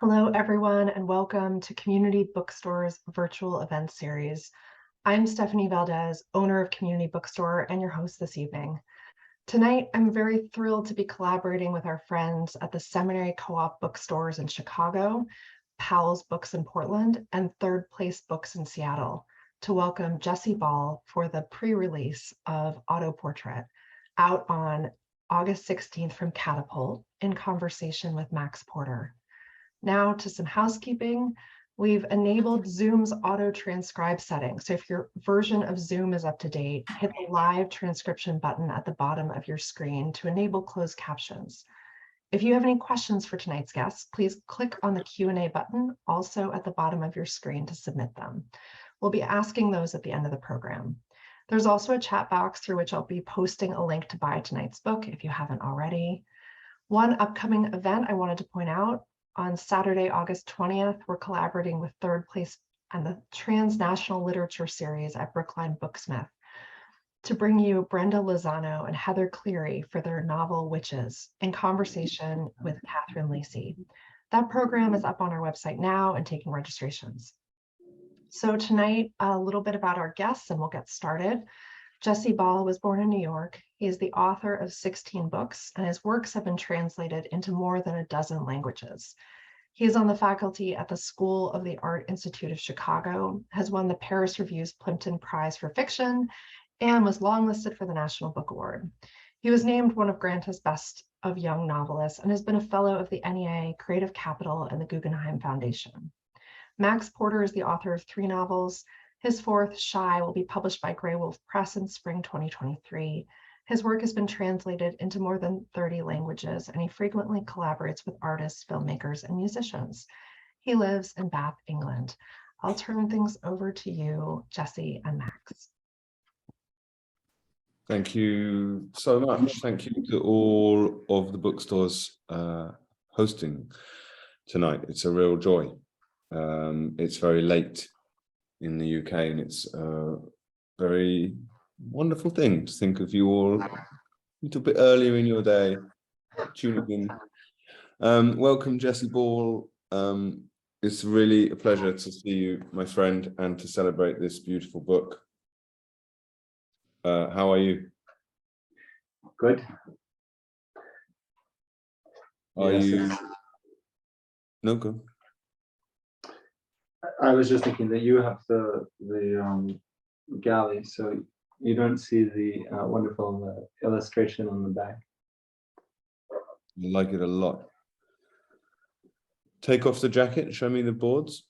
Hello, everyone, and welcome to Community Bookstore's virtual event series. I'm Stephanie Valdez, owner of Community Bookstore and your host this evening. Tonight, I'm very thrilled to be collaborating with our friends at the Seminary Co-op Bookstores in Chicago, Powell's Books in Portland, and Third Place Books in Seattle to welcome Jesse Ball for the pre-release of Autoportrait, out on August 16th from Catapult in conversation with Max Porter. Now to some housekeeping. We've enabled Zoom's auto transcribe setting. So if your version of Zoom is up to date, hit the live transcription button at the bottom of your screen to enable closed captions. If you have any questions for tonight's guests, please click on the Q&A button also at the bottom of your screen to submit them. We'll be asking those at the end of the program. There's also a chat box through which I'll be posting a link to buy tonight's book if you haven't already. One upcoming event I wanted to point out: on Saturday, August 20th, we're collaborating with Third Place and the Transnational Literature Series at Brookline Booksmith to bring you Brenda Lozano and Heather Cleary for their novel Witches in conversation with Catherine Lacey. That program is up on our website now and taking registrations. So tonight, a little bit about our guests and we'll get started. Jesse Ball was born in New York. He is the author of 16 books, and his works have been translated into more than a dozen languages. He is on the faculty at the School of the Art Institute of Chicago, has won the Paris Review's Plimpton Prize for Fiction, and was longlisted for the National Book Award. He was named one of Granta's Best of Young Novelists and has been a fellow of the NEA, Creative Capital, and the Guggenheim Foundation. Max Porter is the author of 3 novels. His fourth, Shy, will be published by Grey Wolf Press in spring 2023. His work has been translated into more than 30 languages, and he frequently collaborates with artists, filmmakers, and musicians. He lives in Bath, England. I'll turn things over to you, Jesse and Max. Thank you so much. Thank you to all of the bookstores hosting tonight. It's a real joy. It's very late in the UK, and it's a very wonderful thing to think of you all a little bit earlier in your day tuning in. Welcome, Jesse Ball. It's really a pleasure to see you, my friend, and to celebrate this beautiful book. How are you? Good. Are Yes, you? No, good. I was just thinking that you have the galley, so you don't see the wonderful illustration on the back. I like it a lot. Take off the jacket. Show me the boards.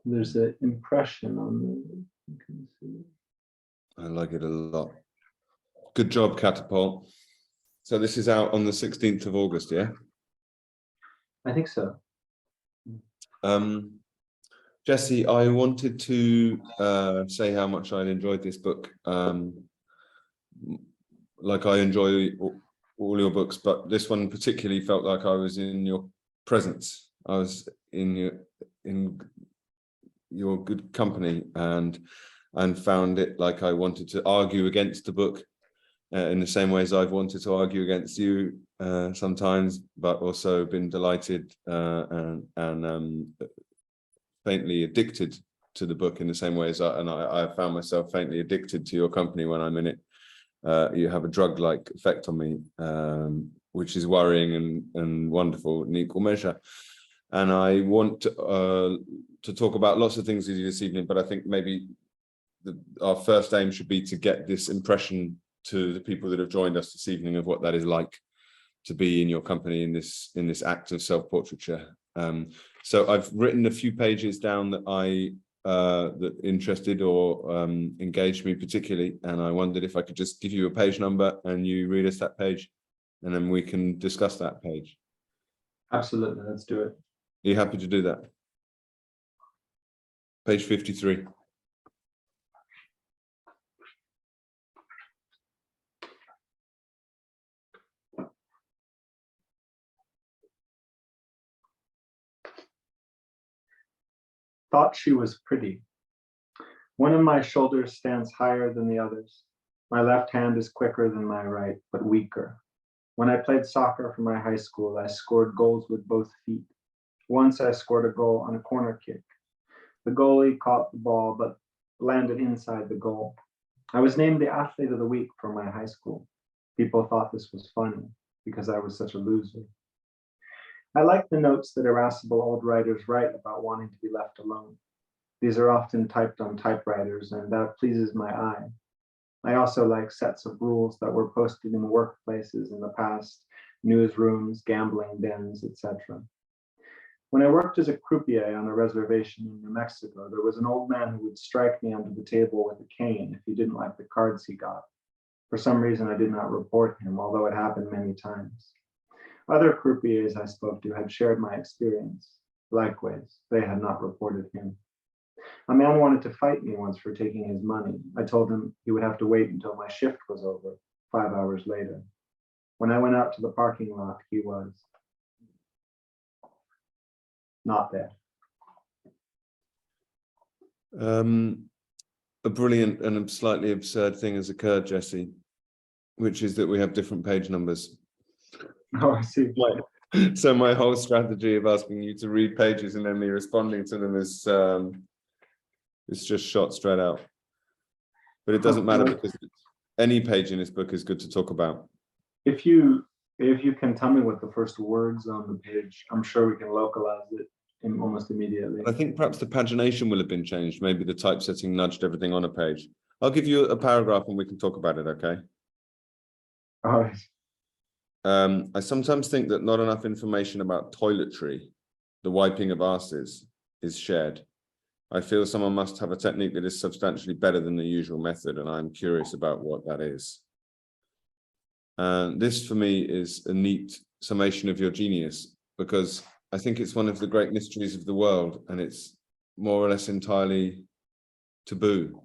There's an impression on the. You can see. I like it a lot. Good job, Catapult. So this is out on the 16th of August, yeah? I think so. Jesse, I wanted to say how much I enjoyed this book. Like I enjoy all your books, but this one particularly felt like I was in your presence. I was in your good company, and found it like I wanted to argue against the book in the same ways I've wanted to argue against you sometimes, but also been delighted and faintly addicted to the book in the same ways I found myself faintly addicted to your company when I'm in it. You have a drug-like effect on me, which is worrying and wonderful in equal measure. And I want to talk about lots of things with you this evening, but I think maybe our first aim should be to get this impression to the people that have joined us this evening of what that is like to be in your company in this act of self-portraiture. So I've written a few pages down that that interested or engaged me particularly, and I wondered if I could just give you a page number and you read us that page, and then we can discuss that page. Absolutely, let's do it. Are you happy to do that? Page 53. Thought she was pretty. One of my shoulders stands higher than the others. My left hand is quicker than my right, but weaker. When I played soccer for my high school, I scored goals with both feet. Once I scored a goal on a corner kick. The goalie caught the ball, but landed inside the goal. I was named the athlete of the week for my high school. People thought this was funny because I was such a loser. I like the notes that irascible old writers write about wanting to be left alone. These are often typed on typewriters, and that pleases my eye. I also like sets of rules that were posted in workplaces in the past, newsrooms, gambling dens, etc. When I worked as a croupier on a reservation in New Mexico, there was an old man who would strike me under the table with a cane if he didn't like the cards he got. For some reason, I did not report him, although it happened many times. Other croupiers I spoke to had shared my experience. Likewise, they had not reported him. A man wanted to fight me once for taking his money. I told him he would have to wait until my shift was over, 5 hours later. When I went out to the parking lot, he was not there. A brilliant and slightly absurd thing has occurred, Jesse, which is that we have different page numbers. Oh, I see. So my whole strategy of asking you to read pages and then me responding to them is just shot straight out. But it doesn't matter because any page in this book is good to talk about. If you can tell me what the first words on the page, I'm sure we can localize it almost immediately. I think perhaps the pagination will have been changed. Maybe the typesetting nudged everything on a page. I'll give you a paragraph and we can talk about it, okay? All right. I sometimes think that not enough information about toiletry, the wiping of asses, is shared. I feel someone must have a technique that is substantially better than the usual method, and I'm curious about what that is. And this, for me, is a neat summation of your genius, because I think it's one of the great mysteries of the world, and it's more or less entirely taboo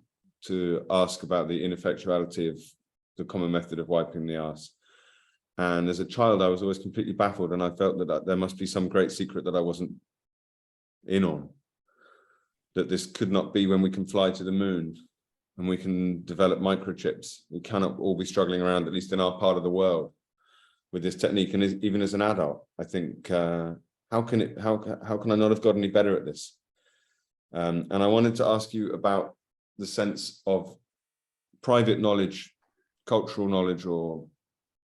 to ask about the ineffectuality of the common method of wiping the arse. And as a child, I was always completely baffled, and I felt that there must be some great secret that I wasn't in on, that this could not be when we can fly to the moon and we can develop microchips. We cannot all be struggling around, at least in our part of the world, with this technique. And even as an adult, I think, how can I not have got any better at this? And I wanted to ask you about the sense of private knowledge, cultural knowledge, or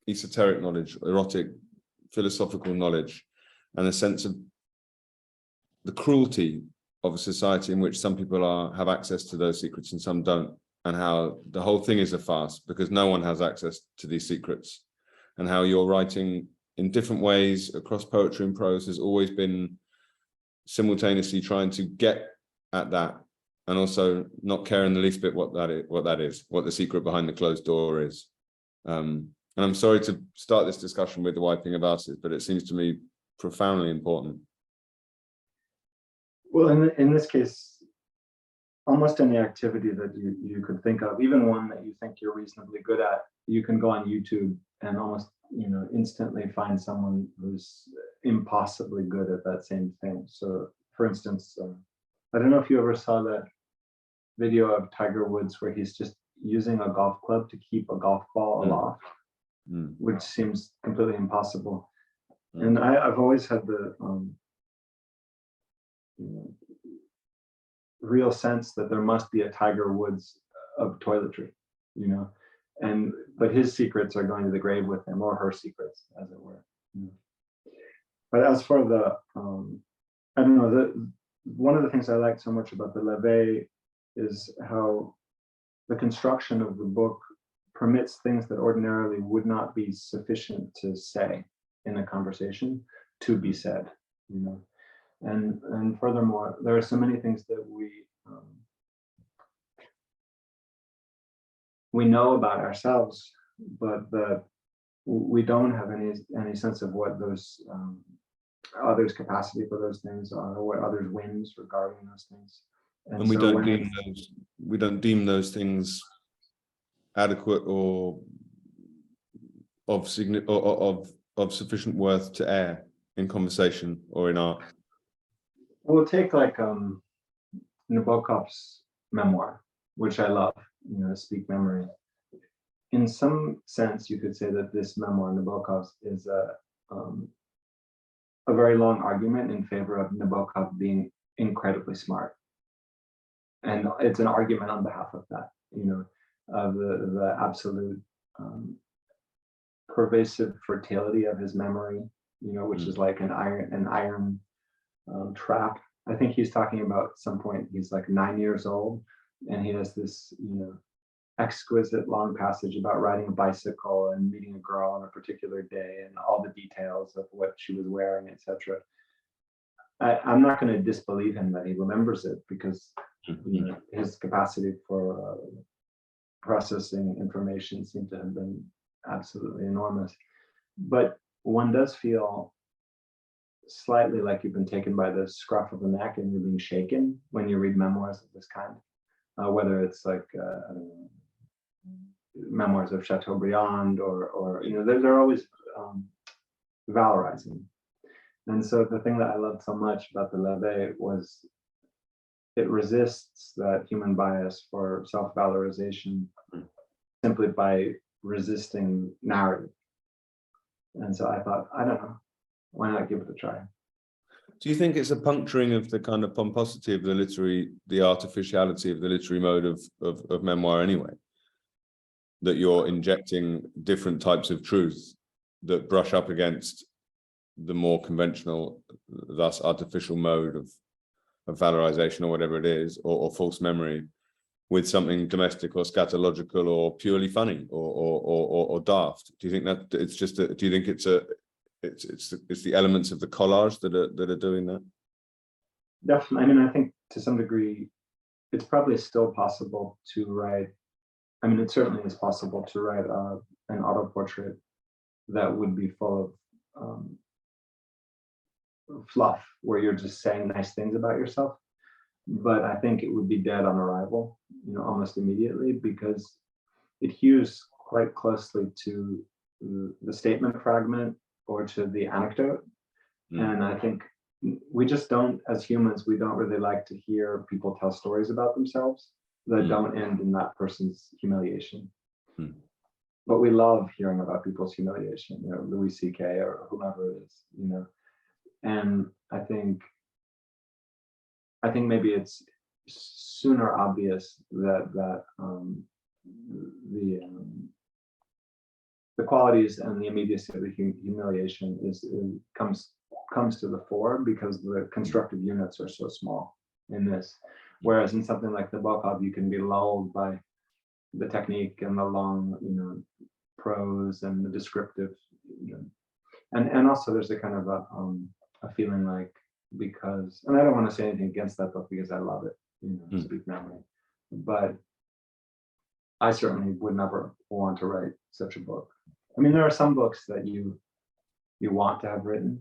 esoteric knowledge, erotic, philosophical knowledge, and a sense of the cruelty of a society in which some people have access to those secrets and some don't, and how the whole thing is a farce because no one has access to these secrets, and how your writing in different ways across poetry and prose has always been simultaneously trying to get at that and also not care in the least bit what that is, what the secret behind the closed door is. And I'm sorry to start this discussion with the wiping of asses, but it seems to me profoundly important. Well, in this case, almost any activity that you could think of, even one that you think you're reasonably good at, you can go on YouTube and almost instantly find someone who's impossibly good at that same thing. So, for instance, I don't know if you ever saw that video of Tiger Woods where he's just using a golf club to keep a golf ball aloft, which seems completely impossible. And I've always had the real sense that there must be a Tiger Woods of toiletry, but his secrets are going to the grave with him, or her secrets, as it were. But as for the, I don't know, one of the things I like so much about the Levé is how the construction of the book permits things that ordinarily would not be sufficient to say in a conversation to be said, And furthermore, there are so many things that we know about ourselves, but that we don't have any sense of what those others' capacity for those things are, what others' whims regarding those things. And we don't deem those things adequate or of sufficient worth to air in conversation or in art. We'll take like Nabokov's memoir, which I love, Speak Memory. in some sense, you could say that this memoir, Nabokov, is a very long argument in favor of Nabokov being incredibly smart. And it's an argument on behalf of that, of the absolute pervasive fertility of his memory, which is like an iron trap. I think he's talking about some point, he's like 9 years old, and he has this, exquisite long passage about riding a bicycle and meeting a girl on a particular day and all the details of what she was wearing, etc. I'm not going to disbelieve him that he remembers it, because his capacity for processing information seemed to have been absolutely enormous. But one does feel slightly like you've been taken by the scruff of the neck and you're being shaken when you read memoirs of this kind, whether it's like I don't know, memoirs of Chateaubriand or they're always valorizing. And so the thing that I loved so much about the Levé was it resists that human bias for self-valorization simply by resisting narrative. And so I thought, I don't know, why not give it a try? Do you think it's a puncturing of the kind of pomposity of the artificiality of the literary mode of memoir anyway? That you're injecting different types of truth that brush up against the more conventional, thus artificial mode of valorization or whatever it is, or false memory, with something domestic or scatological or purely funny or daft? Do you think that it's just? Do you think it's the elements of the collage that are doing that? Definitely. I mean, I think to some degree, it's probably still possible to write. I mean, it certainly is possible to write an autoportrait that would be full of fluff, where you're just saying nice things about yourself. But I think it would be dead on arrival, almost immediately, because it hews quite closely to the statement fragment or to the anecdote. And I think we just don't, as humans, we don't really like to hear people tell stories about themselves that don't end in that person's humiliation. But we love hearing about people's humiliation, Louis C.K. or whomever it is, And I think maybe it's sooner obvious that the qualities and the immediacy of the humiliation comes to the fore, because the constructive units are so small in this. Whereas in something like Nabokov, you can be lulled by the technique and the long, prose and the descriptive, and also there's a kind of a feeling like, because, and I don't want to say anything against that book because I love it, Speak Memory, but I certainly would never want to write such a book. I mean, there are some books that you want to have written,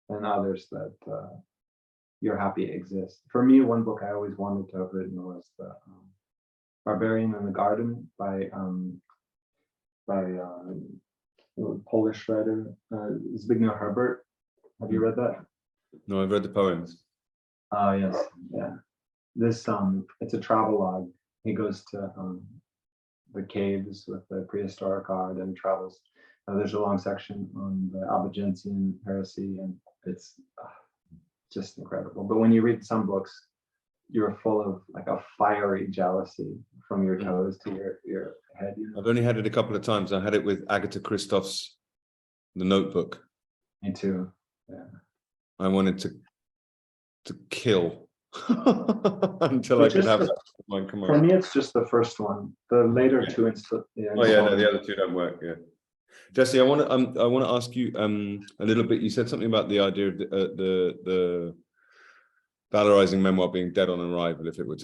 and others that you're happy exist. For me, one book I always wanted to have written was the Barbarian in the Garden by Polish writer Zbigniew Herbert. Have you read that? No, I've read the poems. Yes, yeah. This it's a travelogue. He goes to the caves with the prehistoric art and travels. There's a long section on the Albigensian heresy, and it's just incredible. But when you read some books, you're full of like a fiery jealousy from your toes to your head. I've only had it a couple of times. I had it with Agatha Christoph's The Notebook. Me too. Yeah. I wanted to kill until I could have mine come on. For me, it's just the first one. The later two no, the other two don't work. Yeah. Jesse, I want to ask you a little bit. You said something about the idea of the valorizing memoir being dead on arrival if it were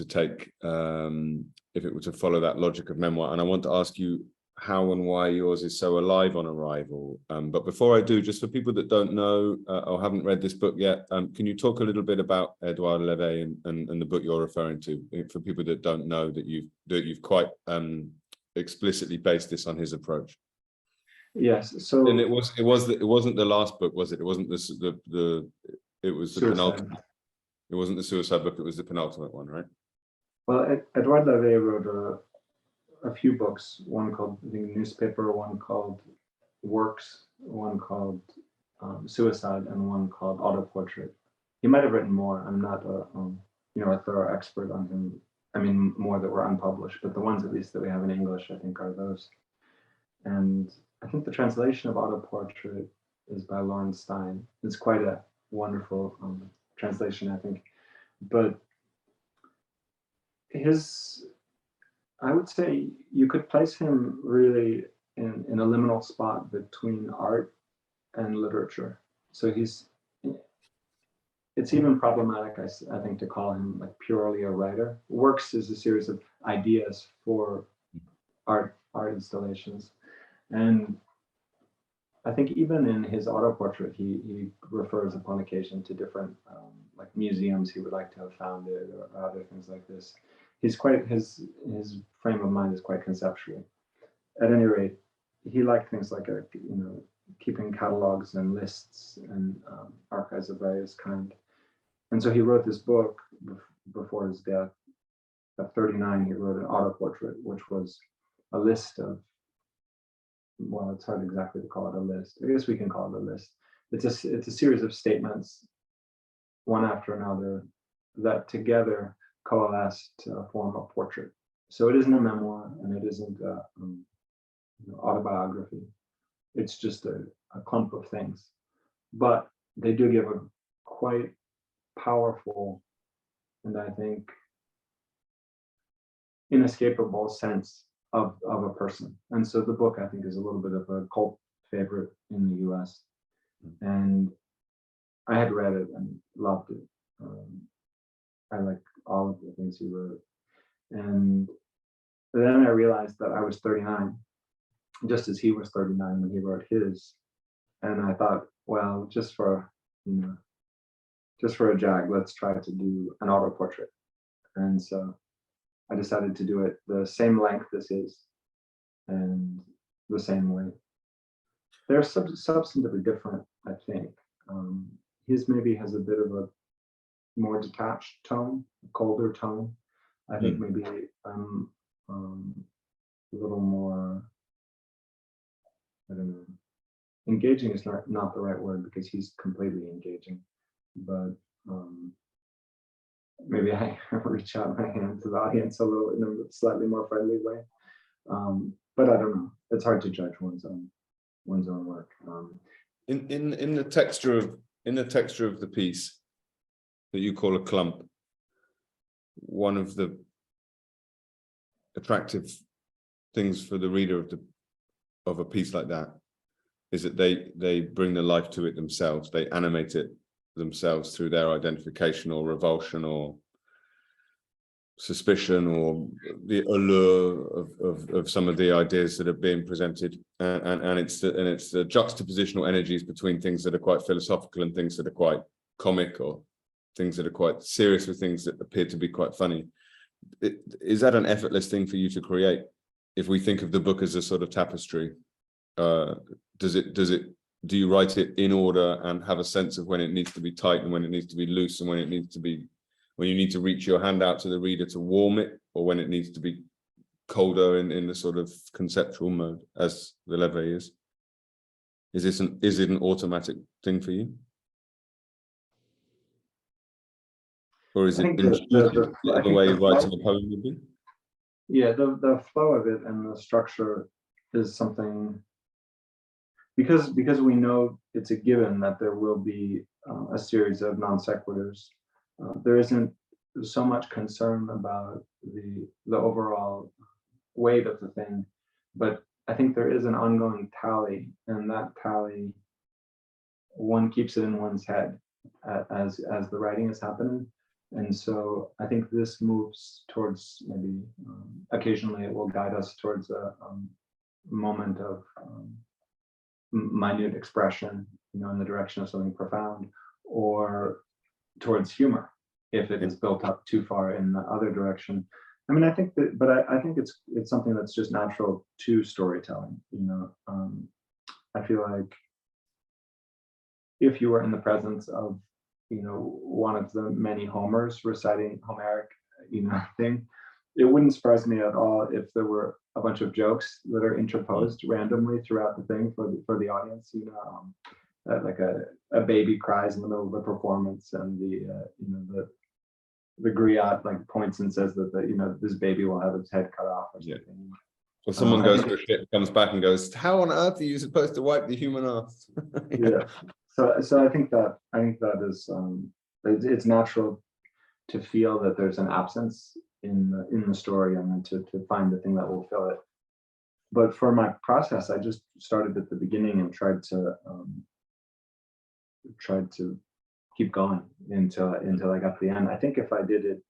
to follow that logic of memoir, and I want to ask you how and why yours is so alive on arrival. But before I do, just for people that don't know or haven't read this book yet, can you talk a little bit about Édouard Levé and the book you're referring to, for people that don't know that you've quite explicitly based this on his approach? Yes. So and it wasn't the last book, was it? It wasn't it was the penultimate. It wasn't the suicide book. It was the penultimate one, right? Well, Édouard Levé wrote a few books, one called The Newspaper, one called Works, one called Suicide, and one called Autoportrait. He might have written more. I'm not a thorough expert on him. I mean, more that were unpublished, but the ones at least that we have in English, I think, are those. And I think the translation of Autoportrait is by Lawrence Stein. It's quite a wonderful translation, I think. But I would say you could place him really in a liminal spot between art and literature. So it's even problematic, I think, to call him like purely a writer. Works is a series of ideas for art installations. And I think even in his Autoportrait, he refers upon occasion to different like museums he would like to have founded or other things like this. He's quite, his frame of mind is quite conceptual. At any rate, he liked things like keeping catalogs and lists and archives of various kind. And so he wrote this book before his death. At 39, he wrote an Autoportrait, which was a list of, well, it's hard exactly to call it a list. I guess we can call it a list. It's a series of statements, one after another, that together coalesce to form a portrait. So it isn't a memoir, and it isn't autobiography. It's just a clump of things, but they do give a quite powerful and I think inescapable sense of a person. And so the book, I think, is a little bit of a cult favorite in the US. And I had read it and loved it. I like all of the things he wrote. And then I realized that I was 39, just as he was 39 when he wrote his. And I thought, well, just for a jag, let's try to do an Autoportrait. And so I decided to do it the same length this is and the same way. They're substantively different, I think. His maybe has a bit of a more detached tone, a colder tone. I think maybe I'm a little more, I don't know, engaging is not the right word because he's completely engaging, but maybe I reach out my hand to the audience a little in a slightly more friendly way. But I don't know. It's hard to judge one's own work. In the texture of the piece that you call a clump, one of the attractive things for the reader of a piece like that is that they bring the life to it themselves. They animate it themselves through their identification or revulsion or suspicion or the allure of some of the ideas that are being presented, and it's the juxtapositional energies between things that are quite philosophical and things that are quite comic, or things that are quite serious with things that appear to be quite funny. Is that an effortless thing for you to create? If we think of the book as a sort of tapestry, do you write it in order and have a sense of when it needs to be tight and when it needs to be loose and when you need to reach your hand out to the reader to warm it, or when it needs to be colder in the sort of conceptual mode, as the Levé is? Is it an automatic thing for you? Or is it the way writing a poem would be? Yeah, the flow of it and the structure is something, because we know it's a given that there will be a series of non sequiturs. There isn't so much concern about the overall weight of the thing, but I think there is an ongoing tally, and that tally, one keeps it in one's head as the writing is happening. And so I think this moves towards maybe occasionally it will guide us towards a moment of minute expression, in the direction of something profound, or towards humor if it is built up too far in the other direction. I mean, I think that, but I think it's something that's just natural to storytelling. I feel like if you were in the presence of one of the many Homers reciting Homeric thing, it wouldn't surprise me at all if there were a bunch of jokes that are interposed randomly throughout the thing for the audience. Like a baby cries in the middle of the performance, and the griot like points and says that this baby will have its head cut off or something. Or someone goes for a shit, comes back and goes, "How on earth are you supposed to wipe the human ass?" Yeah. So I think that is it's natural to feel that there's an absence in the story, and then to find the thing that will fill it. But for my process, I just started at the beginning and tried to keep going until I got to the end. I think if I did it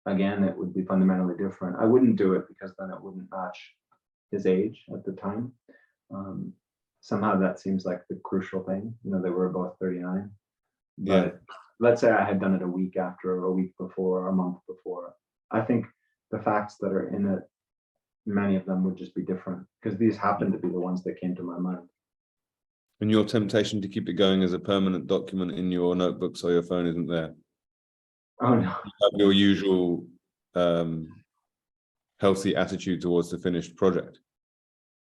again, it would be fundamentally different. I wouldn't do it because then it wouldn't match his age at the time. Somehow that seems like the crucial thing. They were both 39. But let's say I had done it a week after, or a week before, or a month before. I think the facts that are in it, many of them would just be different, because these happen to be the ones that came to my mind. And your temptation to keep it going as a permanent document in your notebooks or your phone isn't there? Oh no. You have your usual healthy attitude towards the finished project.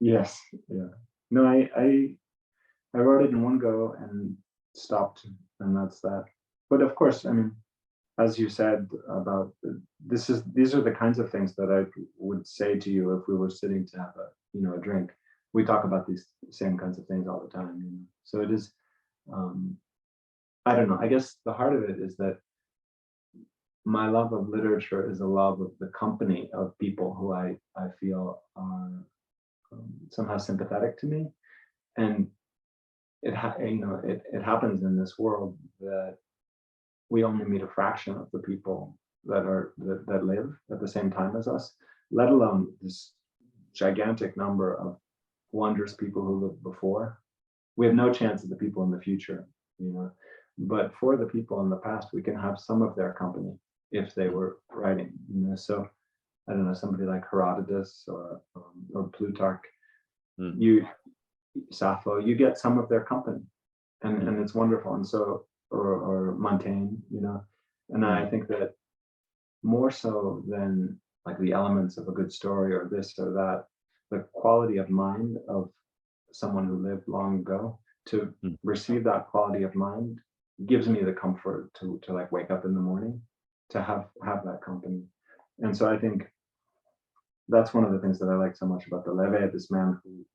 Yes. Yeah. No, I wrote it in one go and stopped, and that's that. But of course, I mean, as you said about these are the kinds of things that I would say to you if we were sitting to have a drink. We talk about these same kinds of things all the time. So it is, I don't know. I guess the heart of it is that my love of literature is a love of the company of people who I feel are somehow sympathetic to me, and it happens in this world that we only meet a fraction of the people that live at the same time as us, let alone this gigantic number of wondrous people who lived before. We have no chance of the people in the future, but for the people in the past, we can have some of their company if they were writing. So I don't know, somebody like Herodotus or Plutarch, Sappho, you get some of their company, and it's wonderful. And so or Montaigne, and I think that more so than like the elements of a good story or this or that, the quality of mind of someone who lived long ago, to receive that quality of mind gives me the comfort to like wake up in the morning to have that company. And so I think that's one of the things that I like so much about the Levé, this man who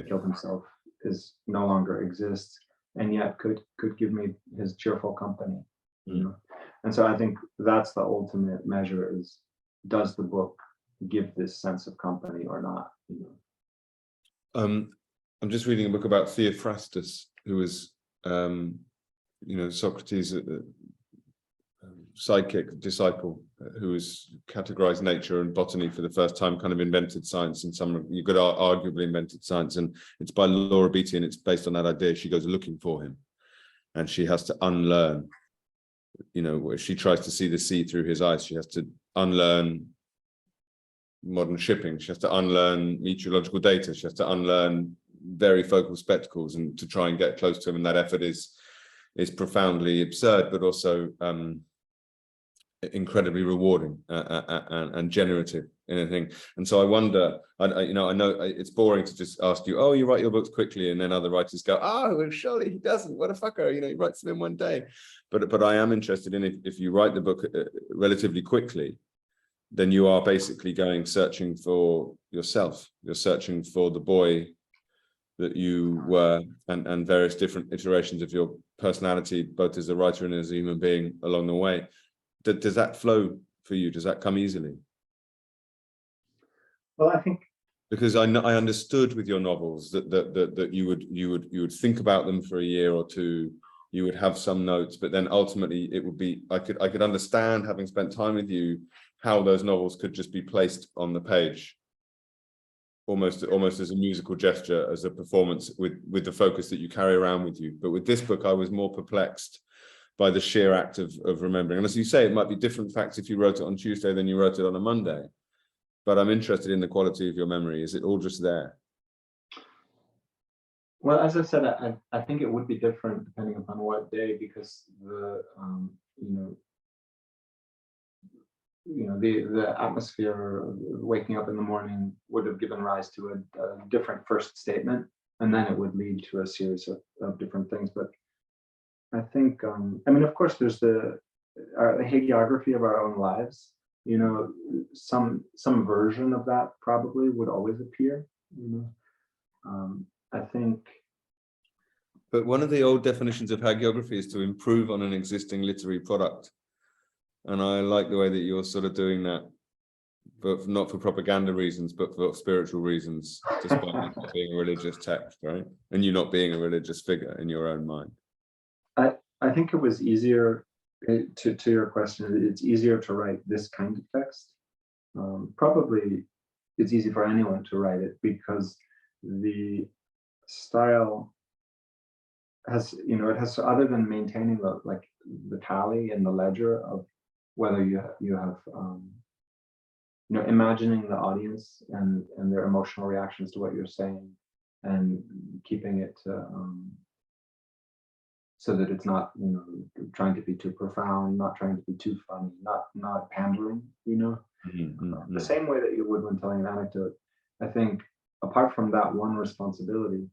killed himself, is no longer exists, and yet could give me his cheerful company. And so I think that's the ultimate measure: is, does the book give this sense of company or not? I'm just reading a book about Theophrastus, who was Socrates' sidekick disciple, who has categorized nature and botany for the first time, kind of invented science, and you could arguably invented science. And it's by Laura Beatty, and it's based on that idea. She goes looking for him, and she has to unlearn, where she tries to see the sea through his eyes. She has to unlearn modern shipping. She has to unlearn meteorological data. She has to unlearn very focal spectacles, and to try and get close to him. And that effort is profoundly absurd, but also incredibly rewarding and generative in a thing. And so I wonder, I know it's boring to just ask you, oh, you write your books quickly, and then other writers go, oh, well, surely he doesn't, what a fucker, he writes them in one day. But I am interested in, if you write the book relatively quickly, then you are basically searching for yourself. You're searching for the boy that you were, and various different iterations of your personality, both as a writer and as a human being along the way. Does that flow for you? Does that come easily? Well, I think, because I understood with your novels that you would think about them for a year or two, you would have some notes, but then ultimately it would be, I could understand, having spent time with you, how those novels could just be placed on the page, almost as a musical gesture, as a performance with the focus that you carry around with you. But with this book, I was more perplexed by the sheer act of remembering. And as you say, it might be different facts if you wrote it on Tuesday than you wrote it on a Monday. But I'm interested in the quality of your memory. Is it all just there? Well, as I said, I think it would be different depending upon what day, because the atmosphere of waking up in the morning would have given rise to a different first statement, and then it would lead to a series of different things. But I think, I mean, of course, there's the hagiography of our own lives. Some version of that probably would always appear. I think. But one of the old definitions of hagiography is to improve on an existing literary product. And I like the way that you're sort of doing that, but not for propaganda reasons, but for spiritual reasons, despite it not being a religious text, right? And you not being a religious figure in your own mind. I think it was easier, to your question, it's easier to write this kind of text. Probably it's easy for anyone to write it because the style has, it has, other than maintaining the tally and the ledger of whether you have imagining the audience and their emotional reactions to what you're saying, and keeping it so that it's not trying to be too profound, not trying to be too funny, not pandering, the same way that you would when telling an anecdote. I think apart from that one responsibility,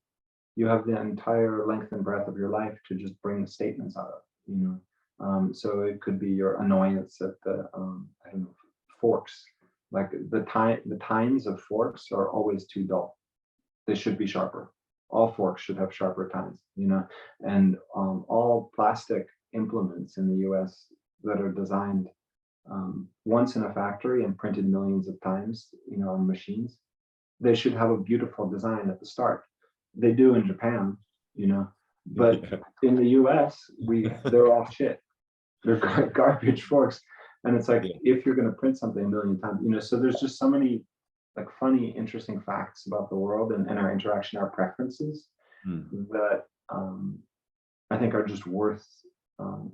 you have the entire length and breadth of your life to just bring statements out of. So it could be your annoyance at the I don't know, forks. Like the tines of forks are always too dull. They should be sharper. All forks should have sharper tines, and all plastic implements in the US that are designed once in a factory and printed millions of times, on machines, they should have a beautiful design at the start. They do in Japan, but in the US, they're all shit. They're garbage forks. And it's like, if you're going to print something a million times, so there's just so many funny, interesting facts about the world and our interaction, our preferences that I think are just worth,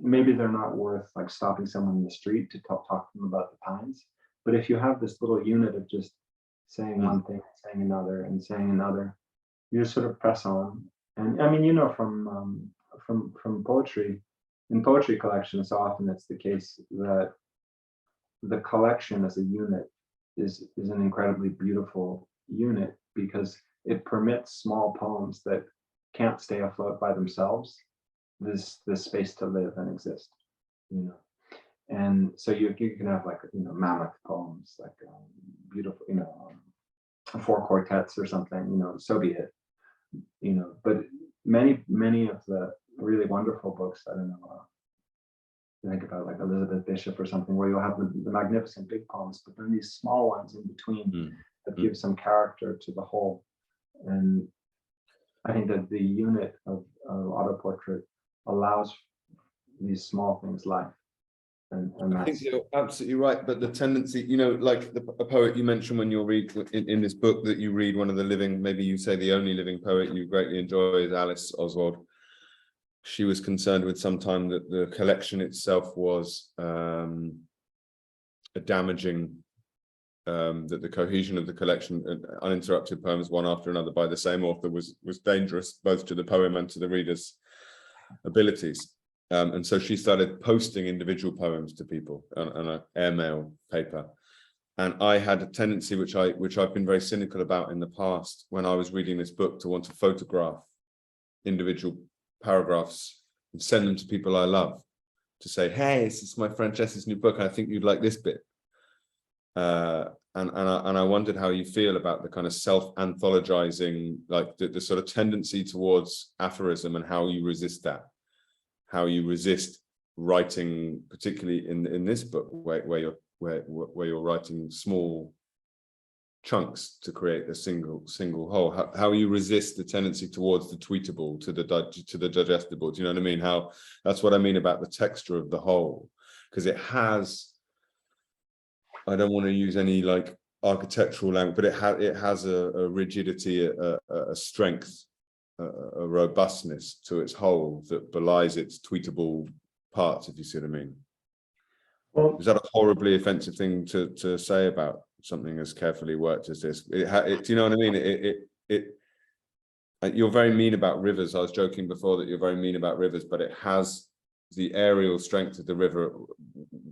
maybe they're not worth stopping someone in the street to talk to them about the times. But if you have this little unit of just saying one thing, saying another, and saying another, you just sort of press on. And I mean, from poetry, in poetry collections, often it's the case that the collection as a unit is an incredibly beautiful unit because it permits small poems that can't stay afloat by themselves this space to live and exist, and so you can have mammoth poems, beautiful, 4 quartets or something, so be it, but many of the really wonderful books, I don't know, you think about Elizabeth Bishop or something, where you'll have the magnificent big poems, but then these small ones in between that give some character to the whole. And I think that the unit of Autoportrait allows these small things life. And I think you're absolutely right, but the tendency, a poet you mentioned when you read in this book that you read, one of the living, maybe you say the only living poet you greatly enjoy is Alice Oswald. She was concerned with some time that the collection itself was damaging, that the cohesion of the collection, uninterrupted poems one after another by the same author, was dangerous both to the poem and to the reader's abilities. And so she started posting individual poems to people on an airmail paper. And I had a tendency, which I've been very cynical about in the past, when I was reading this book, to want to photograph individual paragraphs and send them to people I love, to say, hey, this is my friend Jess's new book, I think you'd like this bit. And I wondered how you feel about the kind of self-anthologizing, the sort of tendency towards aphorism, and how you resist that, how you resist writing, particularly in this book, where you're writing small chunks to create a single whole. How you resist the tendency towards the tweetable, to the digestible. Do you know what I mean? How that's what I mean about the texture of the whole, because it has, I don't want to use any architectural language, but it has a rigidity, a strength, a robustness to its whole that belies its tweetable parts, if you see what I mean. Well, is that a horribly offensive thing to say about something as carefully worked as this? Do you know what I mean? You're very mean about rivers. I was joking before that you're very mean about rivers, but it has the aerial strength of the river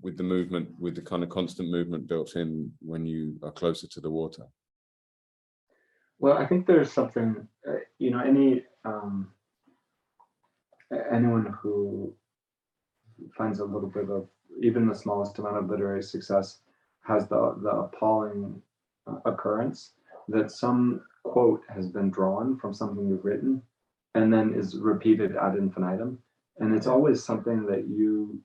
with the movement, with the kind of constant movement built in when you are closer to the water? Well, I think there's something, anyone who finds a little bit of even the smallest amount of literary success has the appalling occurrence that some quote has been drawn from something you've written and then is repeated ad infinitum. And it's always something that you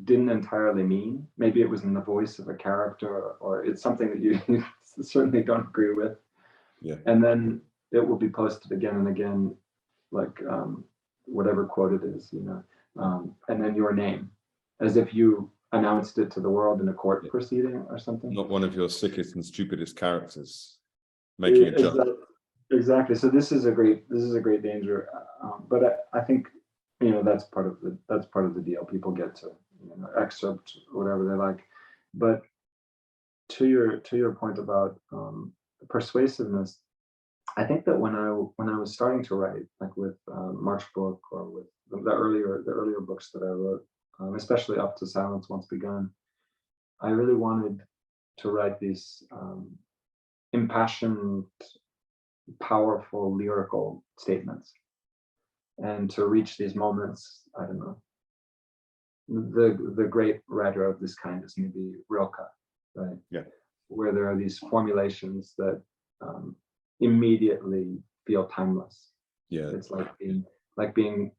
didn't entirely mean. Maybe it was in the voice of a character, or it's something that you certainly don't agree with. Yeah. And then it will be posted again and again, like whatever quote it is, and then your name, as if you announced it to the world in a court proceeding or something. Not one of your sickest and stupidest characters making a joke. Exactly. So this is a great danger, but I think that's part of the deal. People get to excerpt whatever they like, but to your point about persuasiveness, I think that when I was starting to write, like with March Book or with the earlier books that I wrote, especially Up to Silence Once Begun, I really wanted to write these impassioned, powerful lyrical statements, and to reach these moments. I don't know. The great writer of this kind is maybe Rilke, right? Yeah. Where there are these formulations that immediately feel timeless. Yeah. It's like being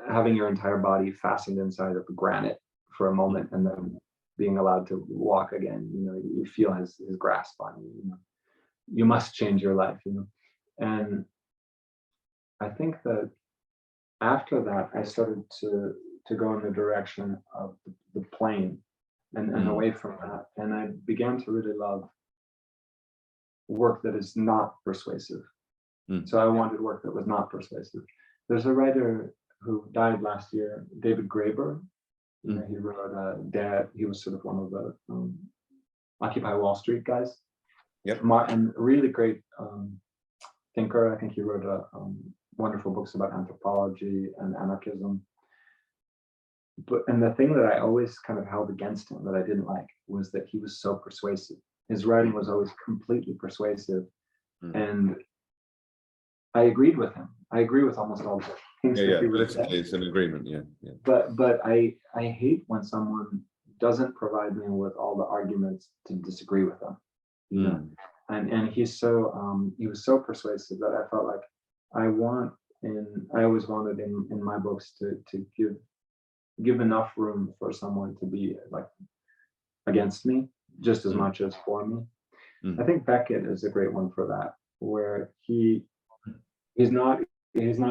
having your entire body fastened inside of granite for a moment and then being allowed to walk again. You feel his grasp on you. You must change your life. And I think that after that, I started to go in the direction of the plain and away from that. And I began to really love work that is not persuasive. So I wanted work that was not persuasive. There's a writer who died last year, David Graeber. He wrote Dad. He was sort of one of the Occupy Wall Street guys. Yep. And really great thinker. I think he wrote wonderful books about anthropology and anarchism. And the thing that I always kind of held against him that I didn't like was that he was so persuasive. His writing was always completely persuasive, and I agreed with him. I agree with almost all the things that he was saying. It's an agreement. Yeah. But I hate when someone doesn't provide me with all the arguments to disagree with them. And he's so he was so persuasive that I felt like I always wanted in my books to give enough room for someone to be like against me just as much as for me. I think Beckett is a great one for that, where he's not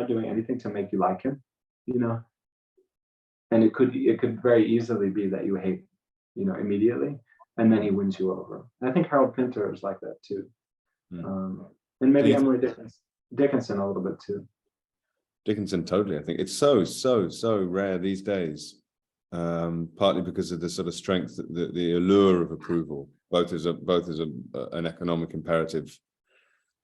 doing anything to make you like him, and it could very easily be that you hate, immediately, and then he wins you over. And I think Harold Pinter is like that too, and maybe Emily Dickinson a little bit too. Dickinson, totally. I think it's so rare these days, partly because of the sort of strength, the allure of approval, both as an economic imperative,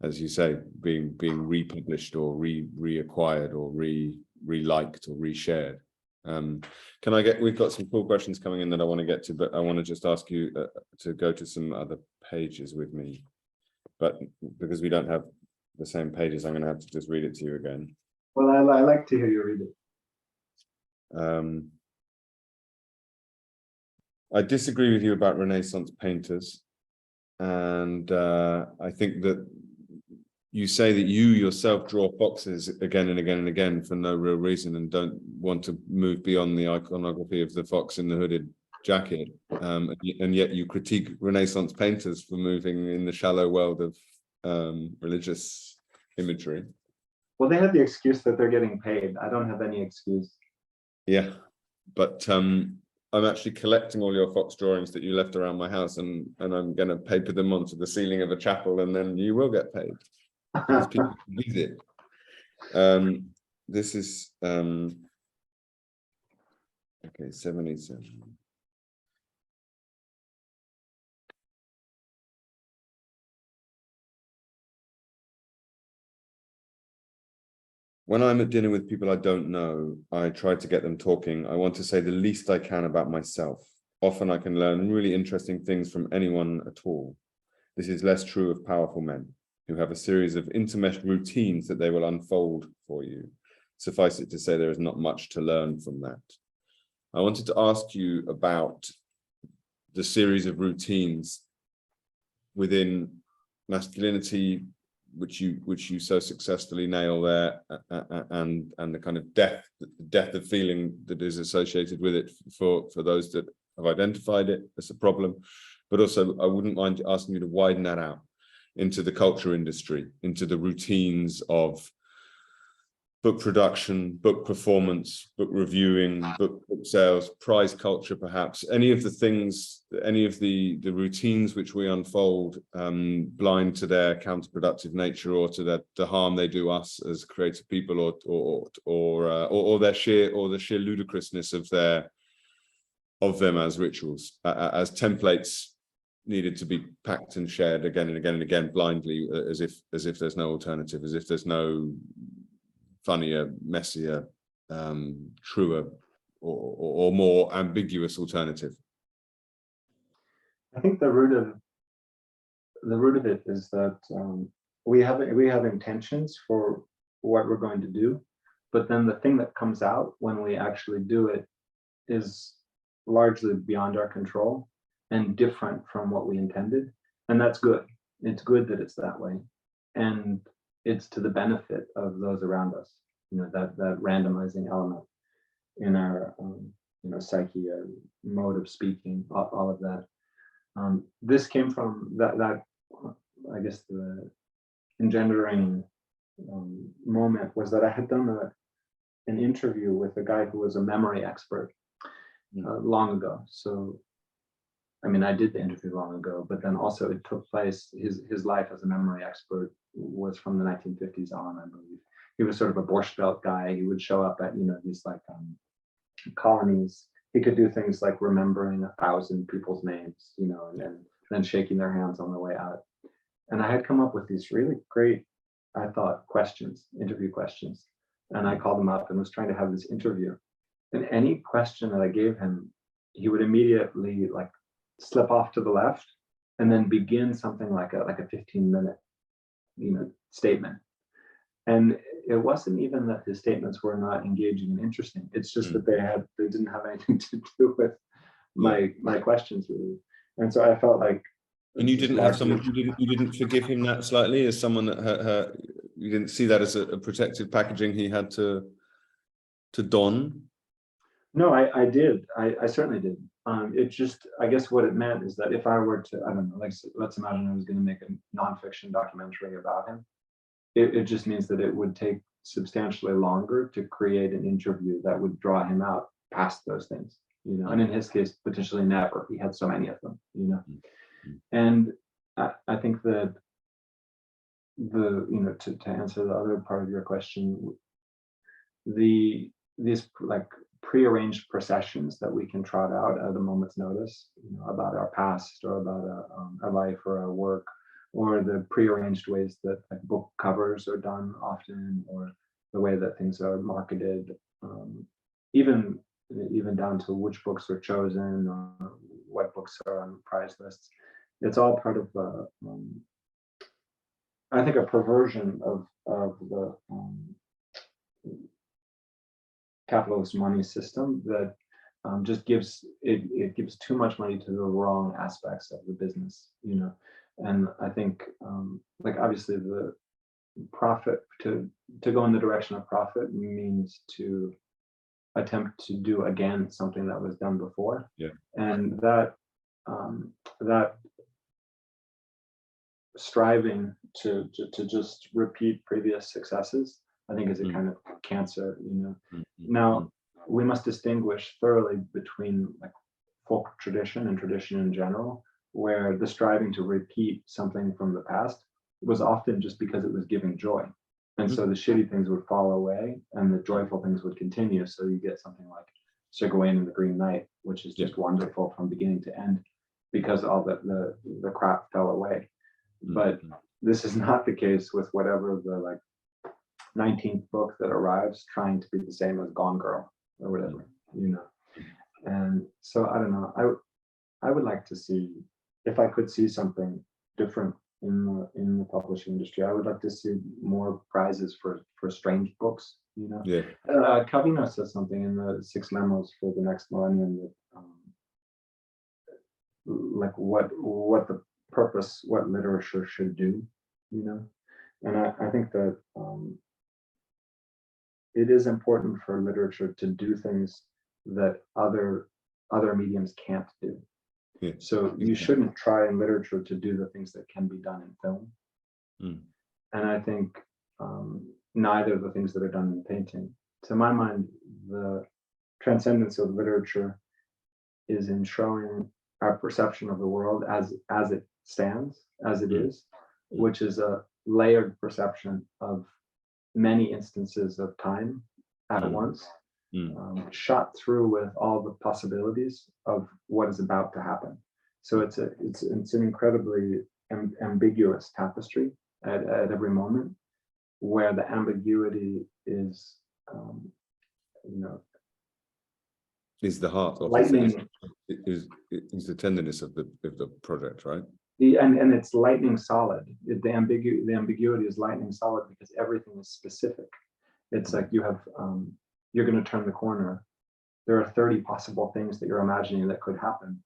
as you say, being republished or reacquired or re-liked or reshared. We've got some cool questions coming in that I want to get to, but I want to just ask you to go to some other pages with me, but because we don't have the same pages, I'm going to have to just read it to you again. Well, I like to hear you read it. I disagree with you about Renaissance painters, and I think that you say that you yourself draw foxes again and again and again for no real reason and don't want to move beyond the iconography of the fox in the hooded jacket, and yet you critique Renaissance painters for moving in the shallow world of religious imagery. Well, they have the excuse that they're getting paid. I don't have any excuse. Yeah, but I'm actually collecting all your fox drawings that you left around my house, and I'm going to paper them onto the ceiling of a chapel, and then you will get paid because people need it. This is okay, 77. when I'm at dinner with people I don't know, I try to get them talking. I want to say the least I can about myself. Often I can learn really interesting things from anyone at all. This is less true of powerful men, who have a series of intermeshed routines that they will unfold for you. Suffice it to say, there is not much to learn from that. I wanted to ask you about the series of routines within masculinity, which you so successfully nail there, and the kind of death of feeling that is associated with it for those that have identified it as a problem. But also, I wouldn't mind asking you to widen that out into the culture industry, into the routines of book production, book performance, book reviewing, book sales, prize culture, perhaps, any of the things, any of the routines which we unfold, blind to their counterproductive nature or to the harm they do us as creative people, or the sheer ludicrousness of them as rituals, as templates needed to be packed and shared again and again and again blindly, as if there's no alternative, as if there's no funnier, messier, truer, or more ambiguous alternative. I think the root of it is that we have intentions for what we're going to do, but then the thing that comes out when we actually do it is largely beyond our control and different from what we intended, and that's good. It's good that it's that way, and it's to the benefit of those around us. That randomizing element in our psyche, mode of speaking, all of that. This came from that I guess the engendering moment was that I had done an interview with a guy who was a memory expert long ago. So I mean, I did the interview long ago, but then also it took place, his life as a memory expert was from the 1950s on, I believe. He was sort of a Borscht Belt guy. He would show up at, these like colonies. He could do things like remembering 1,000 people's names, and then shaking their hands on the way out. And I had come up with these really great, I thought, interview questions. And I called him up and was trying to have this interview. And any question that I gave him, he would immediately like slip off to the left and then begin something like a 15-minute statement. And it wasn't even that his statements were not engaging and interesting. It's just that they didn't have anything to do with my questions really. And so I felt like, and you didn't have someone, you didn't forgive him that slightly as someone that you didn't see that as a protective packaging he had to don? No, I did. I certainly did. It just, I guess what it meant is that if I were to, I don't know, like let's imagine I was going to make a nonfiction documentary about him. It just means that it would take substantially longer to create an interview that would draw him out past those things, and in his case, potentially never. He had so many of them, And I think that to answer the other part of your question, these like prearranged processions that we can trot out at a moment's notice, about our past or about our life or our work, or the prearranged ways that like book covers are done often, or the way that things are marketed, even down to which books are chosen or what books are on prize lists. It's all part of I think a perversion of the capitalist money system that just gives too much money to the wrong aspects of the business, And I think like obviously the profit to go in the direction of profit means to attempt to do again something that was done before. Yeah. And that striving to just repeat previous successes, I think is a kind of cancer, Now we must distinguish thoroughly between like folk tradition and tradition in general, where the striving to repeat something from the past was often just because it was giving joy. And so the shitty things would fall away and the joyful things would continue. So you get something like Sir Gawain and the Green Knight, which is just wonderful from beginning to end because all the crap fell away. But this is not the case with whatever 19th book that arrives trying to be the same as Gone Girl or whatever, you know. And so I don't know. I would like to see, if I could see something different in the publishing industry. I would like to see more prizes for strange books, you know. Yeah. Calvino says something in the 6 memos for the next millennium that like what the purpose, what literature should do, you know. And I think that it is important for literature to do things that other mediums can't do. Yeah. So you shouldn't try in literature to do the things that can be done in film. And I think neither of the things that are done in painting. To my mind, the transcendence of literature is in showing our perception of the world as it stands, as it is, which is a layered perception of many instances of time at once, shot through with all the possibilities of what is about to happen. So it's an incredibly ambiguous tapestry at every moment, where the ambiguity is, you know, is the heart of lightning. Is the tenderness of the project, right? And it's lightning solid. The ambiguity is lightning solid because everything is specific. It's like you have, you're going to turn the corner. There are 30 possible things that you're imagining that could happen.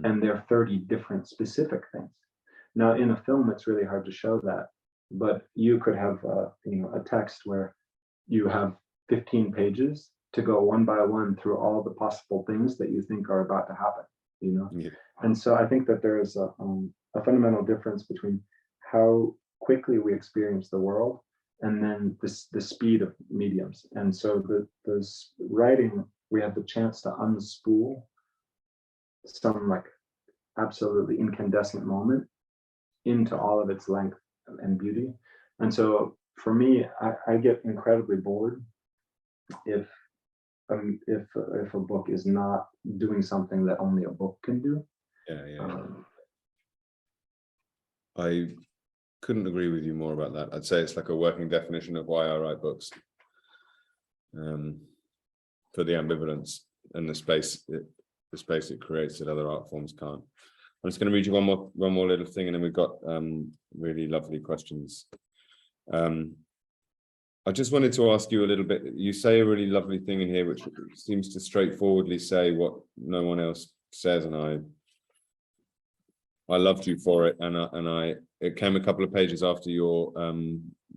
And there are 30 different specific things. Now, in a film, it's really hard to show that, but you could have, you know, a text where you have 15 pages to go one by one through all the possible things that you think are about to happen, you know? Yeah. And so I think that there is a fundamental difference between how quickly we experience the world and then the speed of mediums. And so the writing, we have the chance to unspool some like absolutely incandescent moment into all of its length and beauty. And so for me, I get incredibly bored if a book is not doing something that only a book can do. I couldn't agree with you more about that. I'd say it's like a working definition of why I write books, for the ambivalence and the space it creates that other art forms can't. I'm just going to read you one more little thing, and then we've got really lovely questions. I just wanted to ask you a little bit. You say a really lovely thing in here, which seems to straightforwardly say what no one else says, and I loved you for it. And it came a couple of pages after your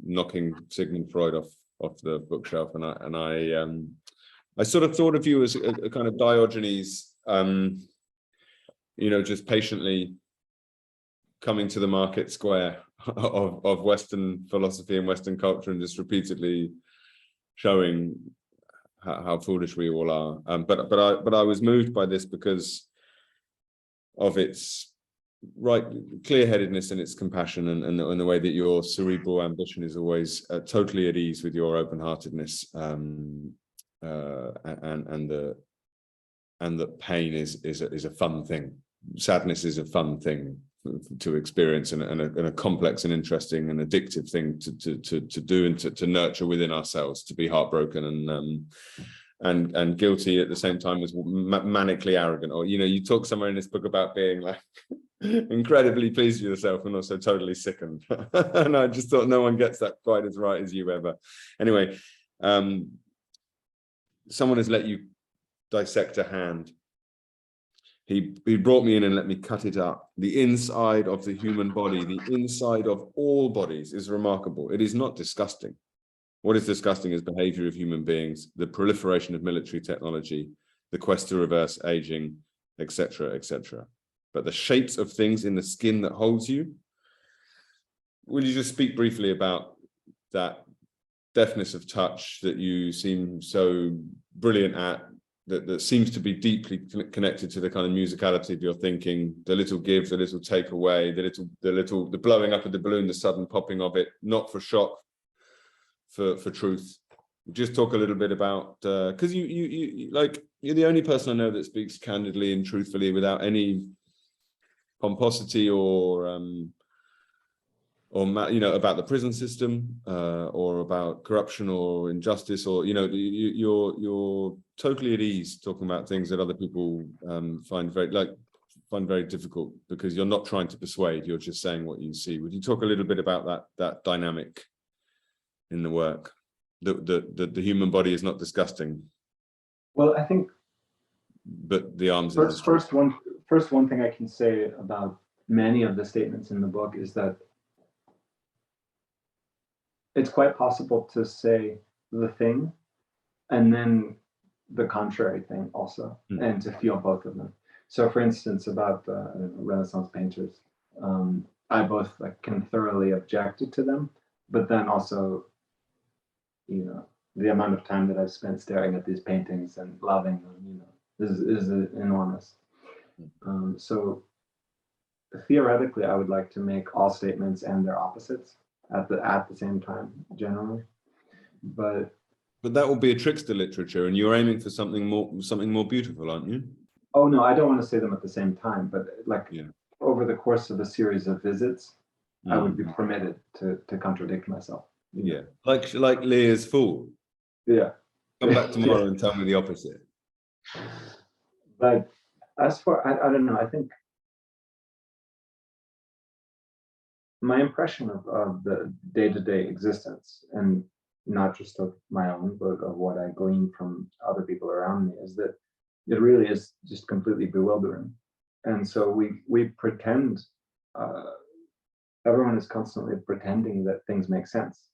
knocking Sigmund Freud off the bookshelf, and I sort of thought of you as a kind of Diogenes, you know, just patiently coming to the market square of Western philosophy and Western culture, and just repeatedly showing how foolish we all are. But I was moved by this because of its clear-headedness and its compassion, and the way that your cerebral ambition is always totally at ease with your open-heartedness, and that pain is a fun thing. Sadness is a fun thing to experience, and a complex and interesting and addictive thing to do and to nurture within ourselves, to be heartbroken and guilty at the same time as manically arrogant. Or, you know, you talk somewhere in this book about being like incredibly pleased with yourself and also totally sickened. And I just thought no one gets that quite as right as you ever. Anyway, someone has let you dissect a hand. He brought me in and let me cut it up. The inside of the human body, the inside of all bodies, is remarkable. It is not disgusting. What is disgusting is behavior of human beings, the proliferation of military technology, the quest to reverse aging, etc., etc. But the shapes of things in the skin that holds you. Will you just speak briefly about that deftness of touch that you seem so brilliant at, that seems to be deeply connected to the kind of musicality of your thinking, the little give, the little take away, the blowing up of the balloon, the sudden popping of it, not for shock, for truth. Just talk a little bit about, because you're the only person I know that speaks candidly and truthfully without any pomposity or or about the prison system, or about corruption or injustice, or you're totally at ease talking about things that other people find very difficult, because you're not trying to persuade, you're just saying what you see. Would you talk a little bit about that dynamic in the work? The human body is not disgusting. Well, I think, but the arms. First one thing I can say about many of the statements in the book is that it's quite possible to say the thing and then the contrary thing also, and to feel both of them. So, for instance, about Renaissance painters, I both can thoroughly object to them, but then also, the amount of time that I've spent staring at these paintings and loving them, is enormous. So theoretically, I would like to make all statements and their opposites at the same time, generally. But that will be a trickster literature, and you're aiming for something more beautiful, aren't you? Oh no, I don't want to say them at the same time, but over the course of a series of visits, I would be permitted to contradict myself. Yeah, like Lear's Fool. Yeah. Come back tomorrow and tell me the opposite. But as for, I don't know, I think my impression of the day-to-day existence, and not just of my own, but of what I glean from other people around me, is that it really is just completely bewildering. And so we pretend, everyone is constantly pretending that things make sense,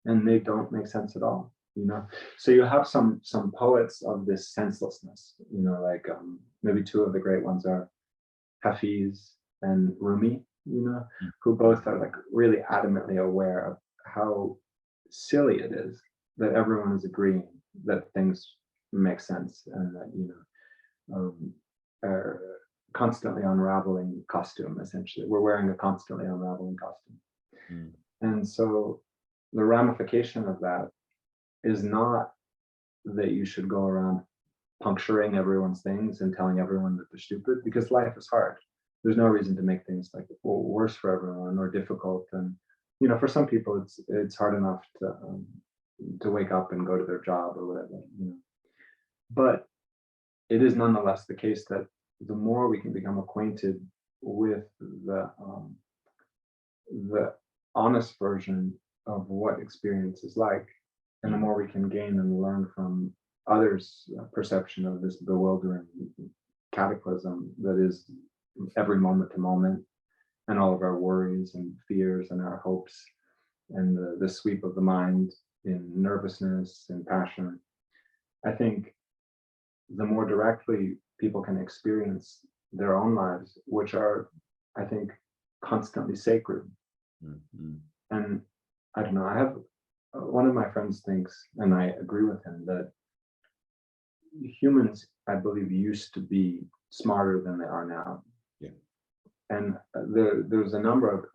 and they don't make sense at all. So you have some poets of this senselessness, like maybe two of the great ones are Hafiz and Rumi, who both are really adamantly aware of how silly it is that everyone is agreeing that things make sense, and that are constantly unraveling costume. Essentially, we're wearing a constantly unraveling costume, and so the ramification of that is not that you should go around puncturing everyone's things and telling everyone that they're stupid, because life is hard. There's no reason to make things worse for everyone or difficult. And for some people, it's hard enough to wake up and go to their job or whatever. But it is nonetheless the case that the more we can become acquainted with the honest version of what experience is like, and the more we can gain and learn from others' perception of this bewildering cataclysm that is every moment to moment, and all of our worries and fears and our hopes, and the sweep of the mind in nervousness and passion, I think the more directly people can experience their own lives, which are, I think, constantly sacred. And I don't know, I have one of my friends thinks, and I agree with him, that humans, I believe, used to be smarter than they are now. Yeah. And there's a number of